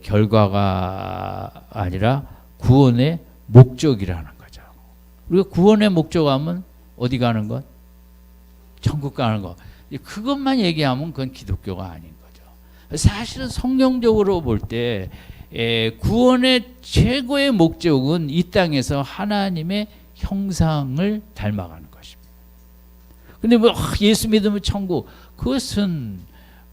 결과가 아니라 구원의 목적이라는 거죠. 우리가 구원의 목적하면 어디 가는 것? 천국 가는 것. 그것만 얘기하면 그건 기독교가 아닌 거죠. 사실은 성경적으로 볼 때 구원의 최고의 목적은 이 땅에서 하나님의 형상을 닮아가는 것입니다. 근데 뭐 예수 믿으면 천국, 그것은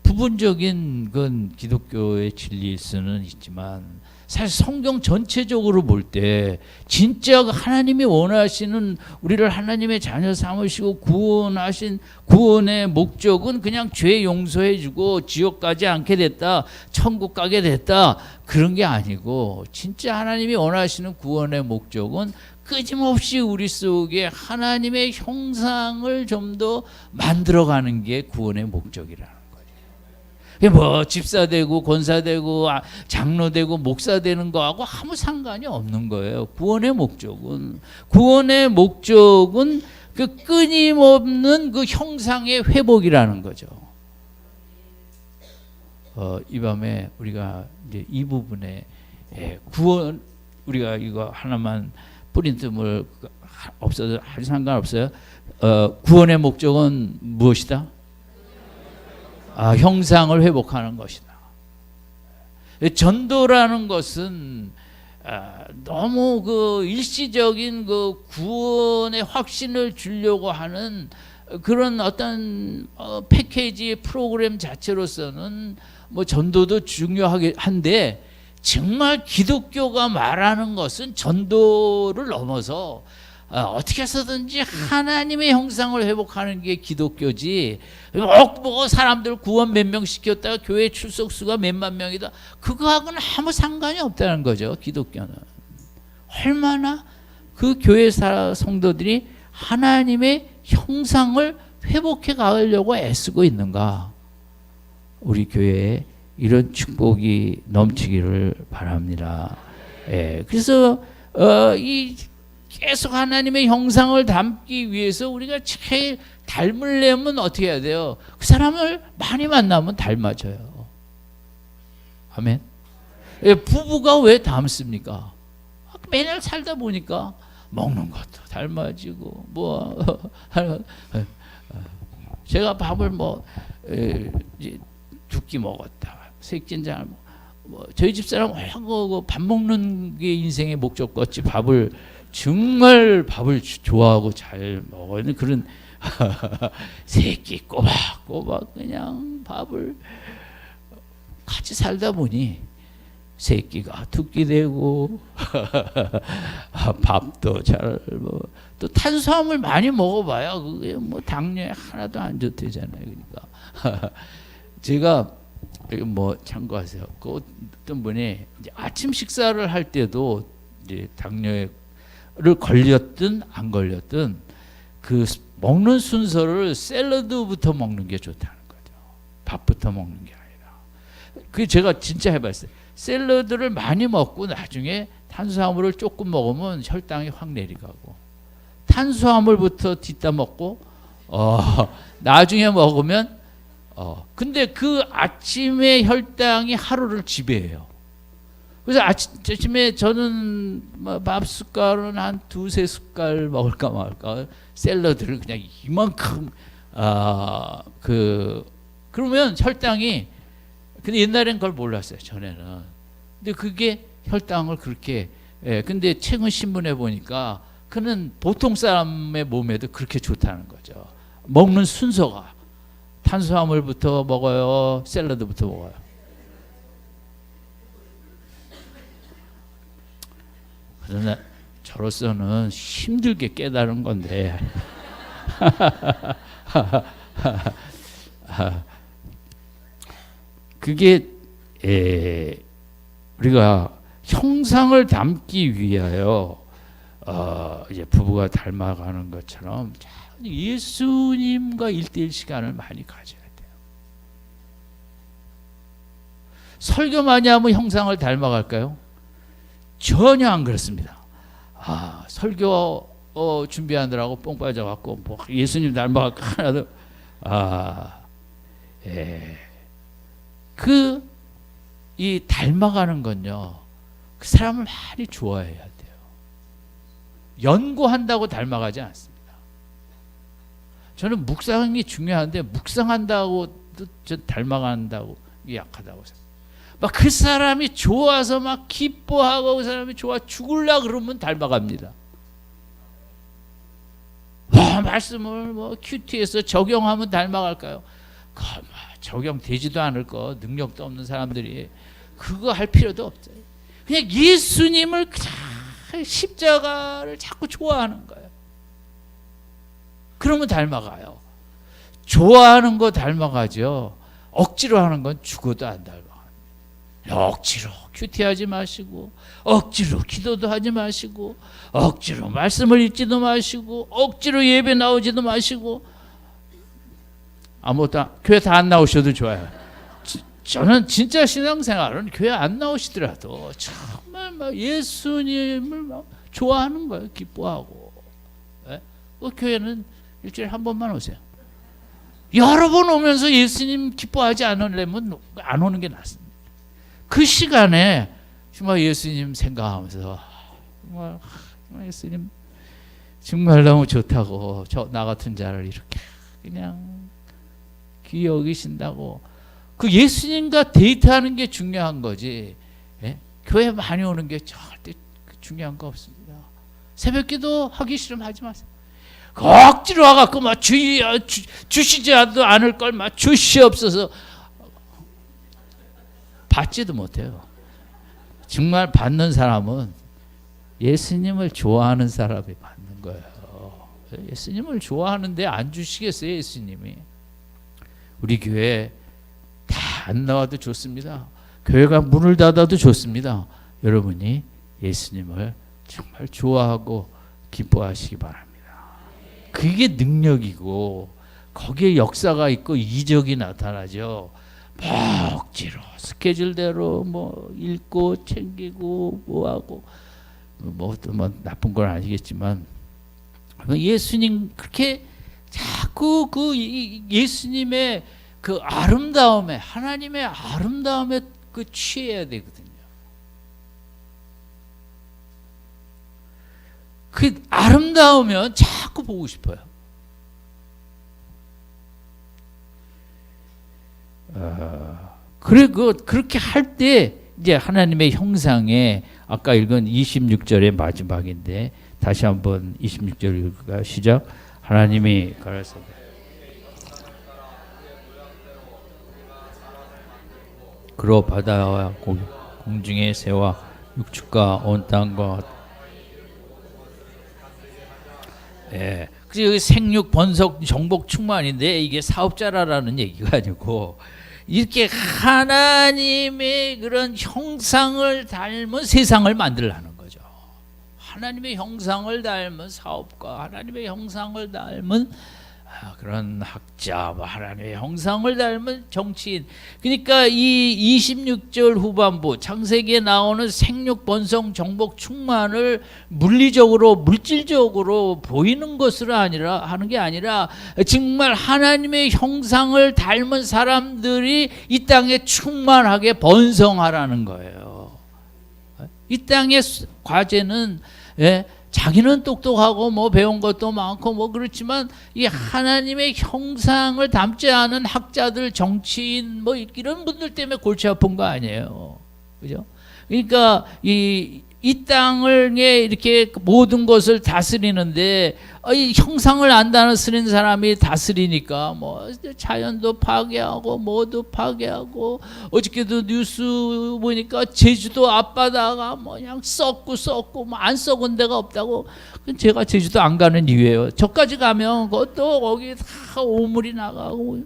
부분적인 건 기독교의 진리일 수는 있지만 사실 성경 전체적으로 볼 때 진짜 하나님이 원하시는 우리를 하나님의 자녀 삼으시고 구원하신 구원의 목적은 그냥 죄 용서해 주고 지옥 가지 않게 됐다, 천국 가게 됐다, 그런 게 아니고 진짜 하나님이 원하시는 구원의 목적은 끊임없이 우리 속에 하나님의 형상을 좀 더 만들어가는 게 구원의 목적이라는 거예요. 뭐 집사 되고 권사 되고 장로 되고 목사 되는 거하고 아무 상관이 없는 거예요. 구원의 목적은 그 끊임없는 그 형상의 회복이라는 거죠. 이 밤에 우리가 이제 이 부분에 구원, 우리가 이거 하나만 프린트물 없어도 아주 상관없어요. 구원의 목적은 무엇이다? 형상을 회복하는 것이다. 전도라는 것은 너무 그 일시적인 그 구원의 확신을 주려고 하는 그런 어떤 패키지 프로그램 자체로서는 뭐 전도도 중요하게 한데, 정말 기독교가 말하는 것은 전도를 넘어서 어떻게 해서든지 하나님의 형상을 회복하는 게 기독교지, 뭐 사람들 구원 몇 명 시켰다가 교회 출석수가 몇만 명이다, 그거하고는 아무 상관이 없다는 거죠. 기독교는 얼마나 그 교회 성도들이 하나님의 형상을 회복해 가려고 애쓰고 있는가. 우리 교회에 이런 축복이 넘치기를 바랍니다. 그래서 이 계속 하나님의 형상을 담기 위해서 우리가 제일 닮으려면 어떻게 해야 돼요? 그 사람을 많이 만나면 닮아져요. 아멘. 부부가 왜 닮습니까? 매일 살다 보니까 먹는 것도 닮아지고 제가 밥을 두 끼 먹었다, 세 끼는 잘 저희 집사람 밥 먹는 게 인생의 목적 같이 정말 밥을 좋아하고 잘 먹는 그런 세 끼 꼬박꼬박 그냥 밥을 같이 살다 보니 세 끼가 두 끼 되고 밥도 또 탄수화물 많이 먹어봐야 그게 뭐 당뇨에 하나도 안 좋대잖아요. 그러니까 제가 참고하세요. 그 어떤 분이 이제 아침 식사를 할 때도 이제 당뇨를 걸렸든 안 걸렸든 그 먹는 순서를 샐러드부터 먹는 게 좋다는 거죠. 밥부터 먹는 게 아니라. 그 제가 진짜 해봤어요. 샐러드를 많이 먹고 나중에 탄수화물을 조금 먹으면 혈당이 확 내려가고, 탄수화물부터 뒤따 먹고 나중에 먹으면 근데 그 아침에 혈당이 하루를 지배해요. 그래서 아침에 저는 밥 숟갈은 한 두세 숟갈 먹을까 말까, 샐러드를 그냥 이만큼 그러면 혈당이, 근데 옛날엔 그걸 몰랐어요, 전에는. 근데 그게 혈당을 그렇게 근데 최근 신문에 보니까 그는 보통 사람의 몸에도 그렇게 좋다는 거죠. 먹는 순서가 탄수화물부터 먹어요? 샐러드부터 먹어요? 그러나 저로서는 힘들게 깨달은 건데 그게 우리가 형상을 담기 위하여 이제 부부가 닮아가는 것처럼 예수님과 1대1 시간을 많이 가져야 돼요. 설교 많이 하면 형상을 닮아갈까요? 전혀 안 그렇습니다. 설교 준비하느라고 뽕 빠져갖고 뭐 예수님 닮아갈까 하나도 이 닮아가는 건요, 그 사람을 많이 좋아해야 돼요. 연구한다고 닮아가지 않습니다. 저는 묵상이 중요한데 묵상한다고 저 닮아간다고 약하다고 생각해요. 막 그 사람이 좋아서 막 기뻐하고 그 사람이 좋아 죽을라 그러면 닮아갑니다. 말씀을 뭐 큐티에서 적용하면 닮아갈까요? 적용되지도 않을 거, 능력도 없는 사람들이 그거 할 필요도 없어요. 그냥 예수님을 십자가를 자꾸 좋아하는 거예요. 그러면 닮아가요. 좋아하는 거 닮아가죠. 억지로 하는 건 죽어도 안 닮아갑니다. 억지로 큐티하지 마시고, 억지로 기도도 하지 마시고, 억지로 말씀을 읽지도 마시고, 억지로 예배 나오지도 마시고, 아무것도 교회 다 안 나오셔도 좋아요. 저는 진짜 신앙생활은 교회 안 나오시더라도 정말 막 예수님을 막 좋아하는 거예요. 기뻐하고. 교회는 일주일에 한 번만 오세요. 여러 번 오면서 예수님 기뻐하지 않으려면 안 오는 게 낫습니다. 그 시간에 정말 예수님 생각하면서 정말 예수님 정말 너무 좋다고, 나 같은 자를 이렇게 그냥 귀히 여기신다고, 그 예수님과 데이트하는 게 중요한 거지. 교회 많이 오는 게 절대 중요한 거 없습니다. 새벽기도 하기 싫으면 하지 마세요. 억지로 와갖고 막 주시지 않을 걸 막 주시옵소서. 받지도 못해요. 정말 받는 사람은 예수님을 좋아하는 사람이 받는 거예요. 예수님을 좋아하는데 안 주시겠어요, 예수님이? 우리 교회 다 안 나와도 좋습니다. 교회가 문을 닫아도 좋습니다. 여러분이 예수님을 정말 좋아하고 기뻐하시기 바랍니다. 그게 능력이고 거기에 역사가 있고 이적이 나타나죠. 뭐 억지로 스케줄대로 뭐 읽고 챙기고 뭐하고 뭐 나쁜 건 아니겠지만, 예수님 그렇게 자꾸 그 예수님의 그 아름다움에, 하나님의 아름다움에 그 취해야 되거든요. 그 아름다우면 자꾸 보고 싶어요. 그렇게 할 때 이제 하나님의 형상에, 아까 읽은 26절의 마지막인데 다시 한번 26절 읽을까요? 시작. 하나님이 가라사대 그로 바다와 공중의 새와 육축과 온 땅과 그래서 여기 생육 번석 정복 충만인데 이게 사업자라는 얘기가 아니고 이렇게 하나님의 그런 형상을 닮은 세상을 만들라는 거죠. 하나님의 형상을 닮은 사업가, 하나님의 형상을 닮은 그런 학자, 하나님의 형상을 닮은 정치인. 그러니까 이 26절 후반부 창세기에 나오는 생육, 번성, 정복, 충만을 물리적으로, 물질적으로 보이는 것으로 아니라 하는 게 아니라 정말 하나님의 형상을 닮은 사람들이 이 땅에 충만하게 번성하라는 거예요. 이 땅의 과제는 자기는 똑똑하고 뭐 배운 것도 많고 뭐 그렇지만 이 하나님의 형상을 닮지 않은 학자들, 정치인 뭐 이런 분들 때문에 골치 아픈 거 아니에요. 그죠? 그러니까 이 이 땅을 이렇게 모든 것을 다스리는데 이 형상을 안 다스리는 사람이 다스리니까 뭐 자연도 파괴하고 뭐도 파괴하고, 어저께도 뉴스 보니까 제주도 앞바다가 뭐 그냥 썩고 뭐 안 썩은 데가 없다고. 제가 제주도 안 가는 이유예요. 저까지 가면 그것도 거기 다 오물이 나가고.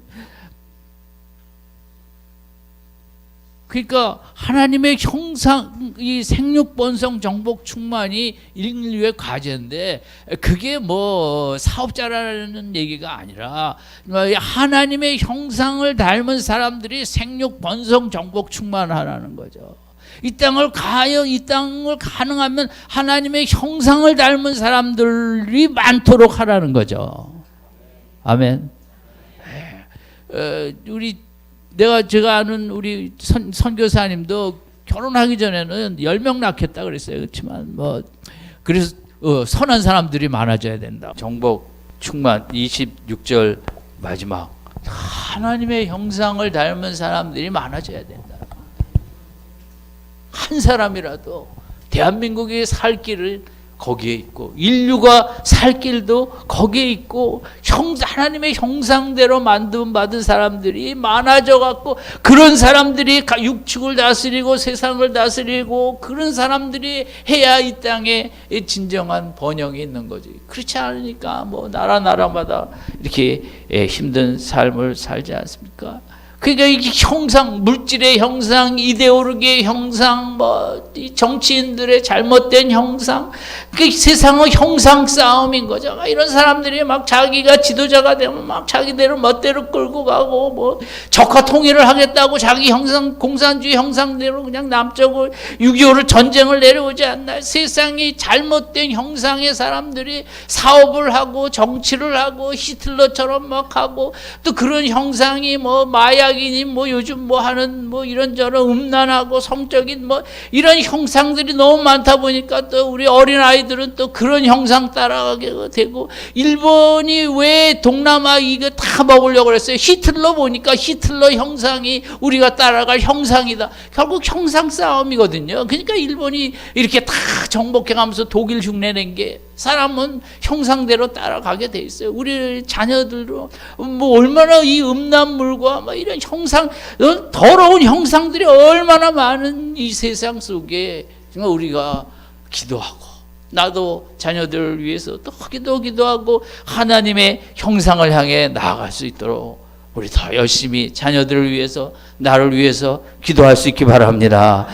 그러니까 하나님의 형상, 이 생육번성 정복 충만이 인류의 과제인데, 그게 뭐 사업자라는 얘기가 아니라 하나님의 형상을 닮은 사람들이 생육번성 정복 충만하라는 거죠. 이 땅을 가능하면 하나님의 형상을 닮은 사람들이 많도록 하라는 거죠. 아멘. 제가 아는 우리 선교사님도 결혼하기 전에는 10명 낳겠다 그랬어요. 그렇지만 그래서 선한 사람들이 많아져야 된다. 정복 충만 26절 마지막, 하나님의 형상을 닮은 사람들이 많아져야 된다. 한 사람이라도 대한민국이 살 길을 거기에 있고, 인류가 살 길도 거기에 있고, 하나님의 형상대로 만듦받은 사람들이 많아져 갖고, 그런 사람들이 육축을 다스리고 세상을 다스리고, 그런 사람들이 해야 이 땅에 진정한 번영이 있는 거지. 그렇지 않으니까 뭐 나라마다 이렇게 힘든 삶을 살지 않습니까? 그러니까 이 형상, 물질의 형상, 이데올로기의 형상, 정치인들의 잘못된 형상, 그 세상의 형상 싸움인 거죠. 이런 사람들이 막 자기가 지도자가 되면 막 자기대로 멋대로 끌고 가고, 적화 통일을 하겠다고 자기 형상, 공산주의 형상대로 그냥 남쪽을 6.25를 전쟁을 내려오지 않나. 세상이 잘못된 형상의 사람들이 사업을 하고 정치를 하고 히틀러처럼 막 하고, 또 그런 형상이 마약 이니 요즘 하는 이런저런 음란하고 성적인 이런 형상들이 너무 많다 보니까 또 우리 어린 아이들은 또 그런 형상 따라가게 되고, 일본이 왜 동남아 이거 다 먹으려고 그랬어요? 히틀러 보니까 히틀러 형상이 우리가 따라갈 형상이다. 결국 형상 싸움이거든요. 그러니까 일본이 이렇게 다 정복해가면서 독일 흉내낸 게, 사람은 형상대로 따라가게 돼 있어요. 우리 자녀들도 얼마나 이 음란물과 이런 형상, 더러운 형상들이 얼마나 많은 이 세상 속에 정말 우리가 기도하고, 나도 자녀들을 위해서 또 기도하고 하나님의 형상을 향해 나아갈 수 있도록 우리 더 열심히 자녀들을 위해서, 나를 위해서 기도할 수 있기 바랍니다.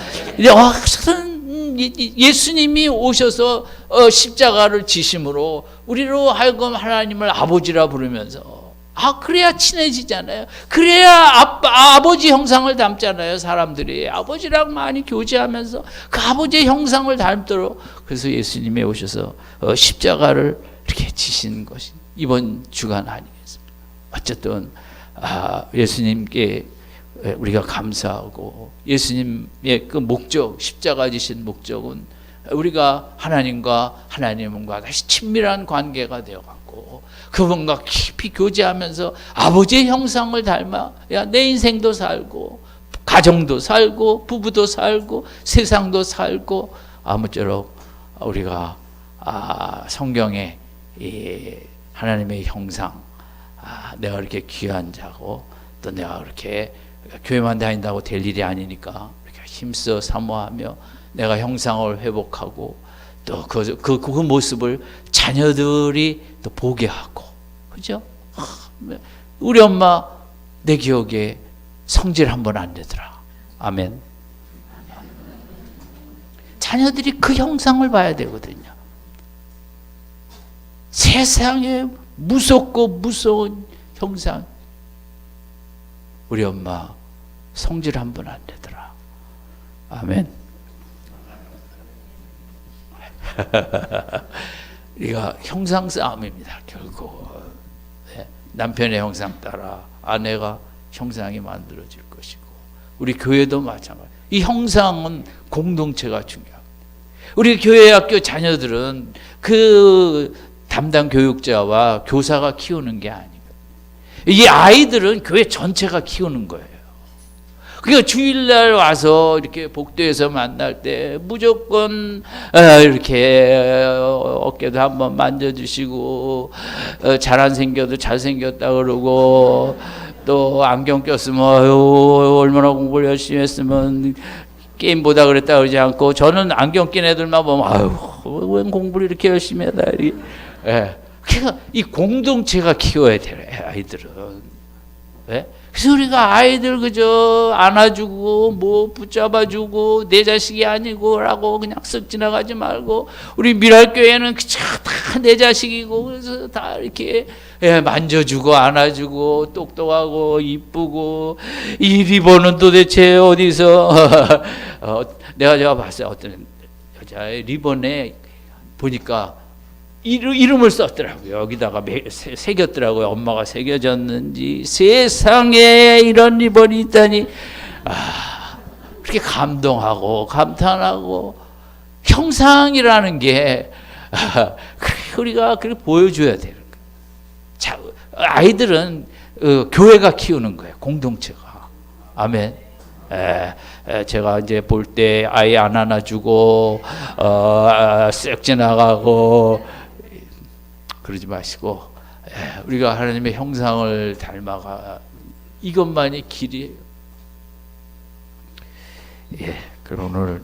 예수님이 오셔서 십자가를 지심으로 우리로 하여금 하나님을 아버지라 부르면서, 그래야 친해지잖아요. 그래야 아버지 형상을 닮잖아요. 사람들이 아버지랑 많이 교제하면서 그 아버지의 형상을 닮도록. 그래서 예수님이 오셔서 십자가를 이렇게 지신 것이 이번 주간 아니겠습니까? 어쨌든 예수님께 우리가 감사하고, 예수님의 그 목적, 십자가 지신 목적은 우리가 하나님과 다시 친밀한 관계가 되어갖고 그분과 깊이 교제하면서 아버지의 형상을 닮아야 내 인생도 살고, 가정도 살고, 부부도 살고, 세상도 살고, 아무쪼록 우리가 성경에 이 하나님의 형상, 내가 이렇게 귀한 자고, 또 내가 그렇게 교회만 다닌다고 될 일이 아니니까 이렇게 힘써 사모하며 내가 형상을 회복하고, 또 그 모습을 자녀들이 또 보게 하고, 그죠? 우리 엄마 내 기억에 성질 한 번 안 내더라. 아멘. 자녀들이 그 형상을 봐야 되거든요. 세상에 무섭고 무서운 형상, 우리 엄마 성질 한 번 안 내더라. 아멘. 우리가 형상 싸움입니다. 결국 남편의 형상 따라 아내가 형상이 만들어질 것이고, 우리 교회도 마찬가지. 이 형상은 공동체가 중요합니다. 우리 교회 학교 자녀들은 그 담당 교육자와 교사가 키우는 게 아니에요. 이 아이들은 교회 전체가 키우는 거예요. 그러니까 주일날 와서 이렇게 복도에서 만날 때 무조건 이렇게 어깨도 한번 만져주시고 잘 안 생겨도 잘생겼다 그러고 또 안경 꼈으면 얼마나 공부를 열심히 했으면 게임 보다 그랬다 그러지 않고 저는 안경 낀 애들만 보면 왜 공부를 이렇게 열심히 하다. 예. 그러니까 이 공동체가 키워야 돼 아이들은. 예? 그래서 우리가 아이들 그저 안아주고 뭐 붙잡아주고 내 자식이 아니고라고 그냥 쓱 지나가지 말고 우리 미랄교회는 그저 다 내 자식이고 그래서 다 이렇게 만져주고 안아주고 똑똑하고 이쁘고 이 리본은 도대체 어디서 제가 봤어요. 어떤 여자의 리본에 보니까 이름을 썼더라고요. 여기다가 새겼더라고요. 엄마가 새겨졌는지. 세상에 이런 리본이 있다니. 그렇게 감동하고 감탄하고 형상이라는 게 우리가 그렇게 보여줘야 되는 거예요. 자, 아이들은 교회가 키우는 거예요. 공동체가. 아멘. 제가 이제 볼 때 아이 안 안아주고 쓱 지나가고 그러지 마시고 우리가 하나님의 형상을 닮아가 이것만이 길이에요. 그럼 오늘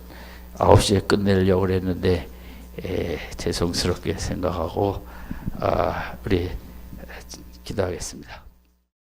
9시에 끝내려고 그랬는데 죄송스럽게 생각하고 우리 기도하겠습니다.